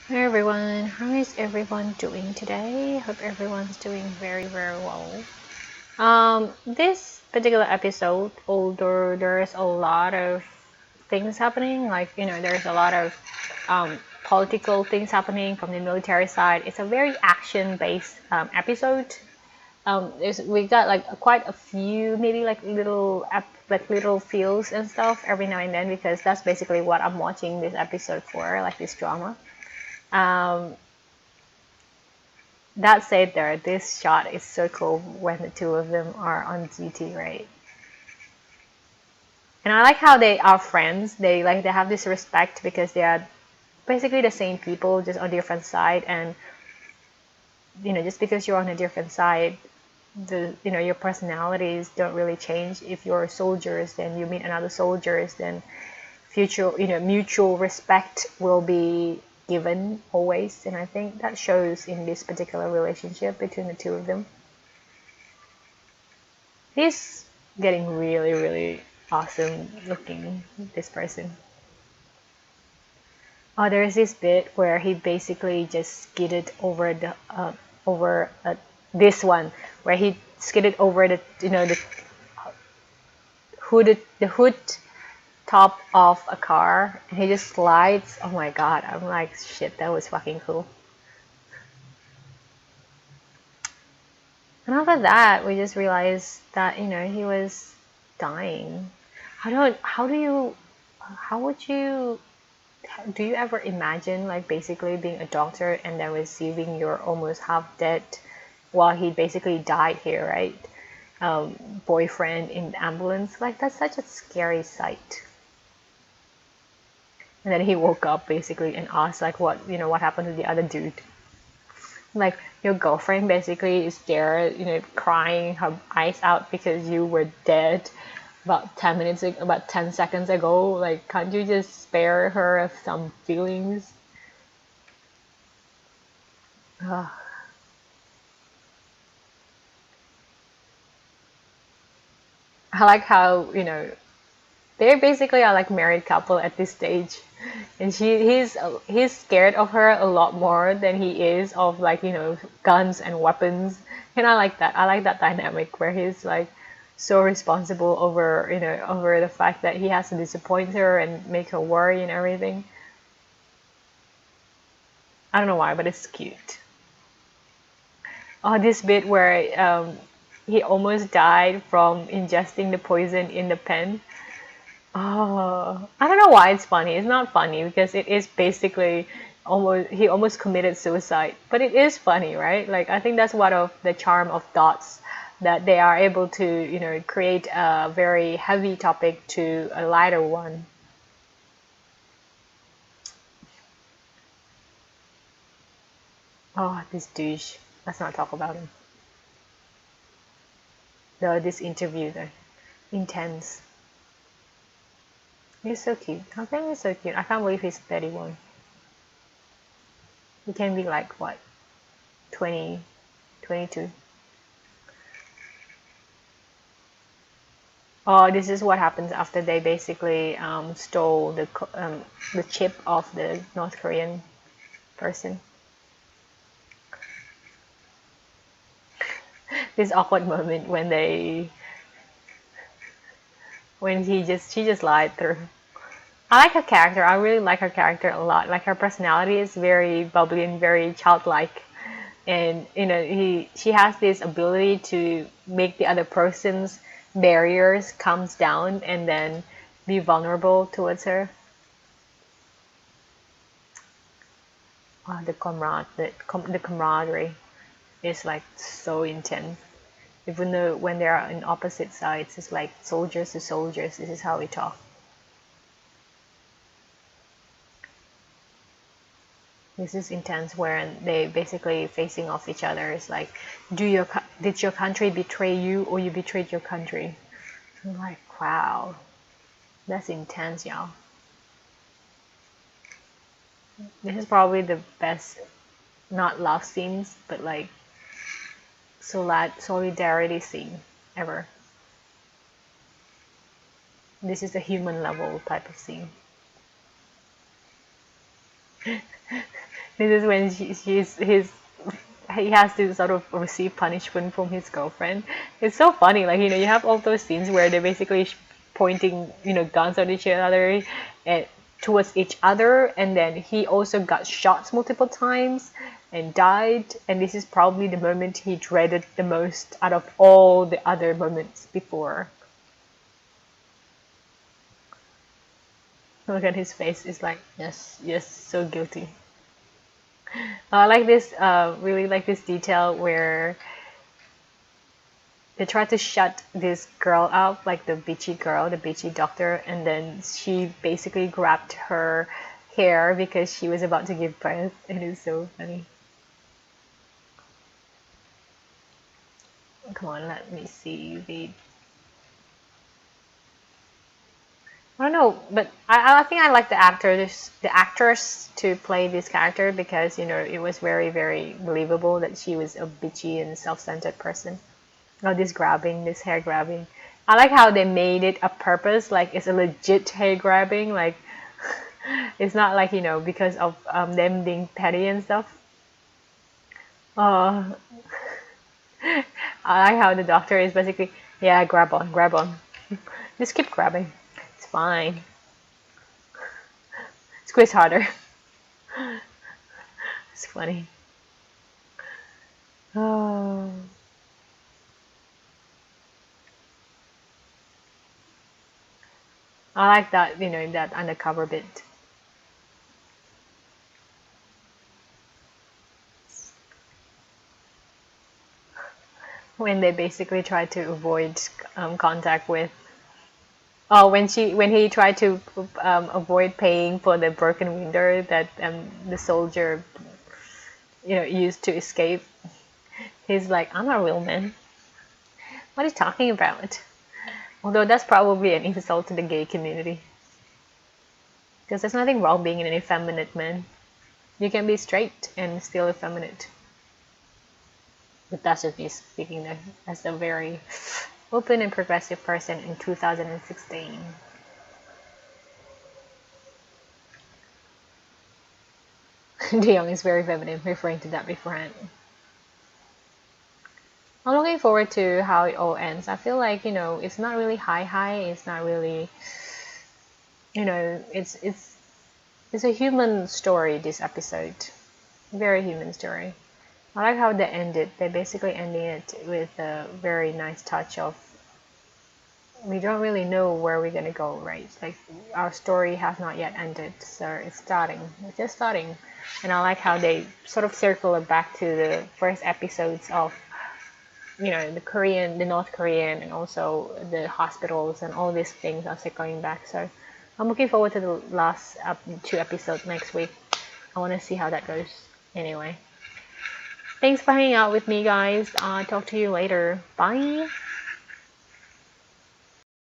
Hey everyone, how is everyone doing today? Hope everyone's doing very, very well. This particular episode, although there's a lot of things happening, there's a lot of political things happening from the military side. It's a very action-based episode. We got like quite a few, maybe like little feels and stuff every now and then because that's basically what I'm watching this episode for, like this drama. Um, That said, there, this shot is so cool when the two of them are on duty, right? And I like how they are friends. They have this respect because they are basically the same people, just on different side. And just because you're on a different side, your personalities don't really change. If you're soldiers, then you meet another soldiers, then future mutual respect will be given always. And I think that shows in this particular relationship between the two of them. He's getting really, really awesome looking, this person. Oh, there's this bit where he basically just skidded over over this one, where he skidded over the hood top of a car, and he just slides. Oh my god! I'm like, shit, that was fucking cool. And after that, we just realized that he was dying. How do you, how would you do you ever imagine like basically being a doctor and then receiving your almost half dead while he basically died here, right? Boyfriend in the ambulance, like that's such a scary sight. And then he woke up basically and asked like what happened to the other dude. Like your girlfriend basically is there, crying her eyes out because you were dead about 10 seconds ago. Like, can't you just spare her of some feelings? Ugh. I like how, they basically are like married couple at this stage. And he's scared of her a lot more than he is of like, guns and weapons. And I like that. I like that dynamic where he's like so responsible over, over the fact that he has to disappoint her and make her worry and everything. I don't know why, but it's cute. Oh, this bit where he almost died from ingesting the poison in the pen. Oh, I don't know why it's funny. It's not funny because it is basically almost he almost committed suicide. But it is funny, right? Like I think that's one of the charm of dots that they are able to, create a very heavy topic to a lighter one. Oh, this douche. Let's not talk about him. This interview though. Intense. He's so cute. I think he's so cute. I can't believe he's 31. He can be like what? 20, 22. Oh, this is what happens after they basically stole the chip of the North Korean person. This awkward moment when she just lied through. I like her character. I really like her character a lot. Like her personality is very bubbly and very childlike. And she has this ability to make the other person's barriers comes down and then be vulnerable towards her. The camaraderie is like so intense. Even though when they are on opposite sides, it's like soldiers to soldiers. This is how we talk. This is intense where they basically facing off each other. It's like, did your country betray you or you betrayed your country? I'm like, wow, that's intense, y'all. This is probably the best, not love scenes, but like solidarity scene ever. This is a human level type of scene. This is when he has to sort of receive punishment from his girlfriend. It's so funny, like you have all those scenes where they're basically pointing guns at each other and towards each other, and then he also got shots multiple times and died. And this is probably the moment he dreaded the most out of all the other moments before. Look at his face. It's like yes, yes, so guilty. I like this. Really like this detail where they tried to shut this girl up, like the bitchy girl, the bitchy doctor, and then she basically grabbed her hair because she was about to give birth. It is so funny. Come on, let me see. I don't know, but I think I like the actors to play this character because it was very very believable that she was a bitchy and self-centered person. Oh, this hair grabbing. I like how they made it a purpose, like it's a legit hair grabbing, like it's not like, because of them being petty and stuff. Uh, I like how the doctor is basically, yeah, grab on, grab on. Just keep grabbing. It's fine. Squeeze harder. It's funny. Oh. I like that, that undercover bit. When they basically try to avoid contact with. Oh, when he tried to avoid paying for the broken window that the soldier used to escape. He's like, I'm a real man. What are you talking about? Although that's probably an insult to the gay community. Because there's nothing wrong being an effeminate man. You can be straight and still effeminate. But that's just me speaking as a very open and progressive person in 2016. De Jong is very feminine, referring to that beforehand. I'm looking forward to how it all ends. I feel like, it's not really high. It's not really, it's a human story, this episode. Very human story. I like how they ended. They basically ended it with a very nice touch of we don't really know where we're gonna go, right? Like our story has not yet ended, so it's starting. It's just starting. And I like how they sort of circle it back to the first episodes of the North Korean, and also the hospitals and all these things are circling back. So I'm looking forward to the last two episodes next week. I want to see how that goes. Anyway, thanks for hanging out with me, guys. Talk to you later. Bye.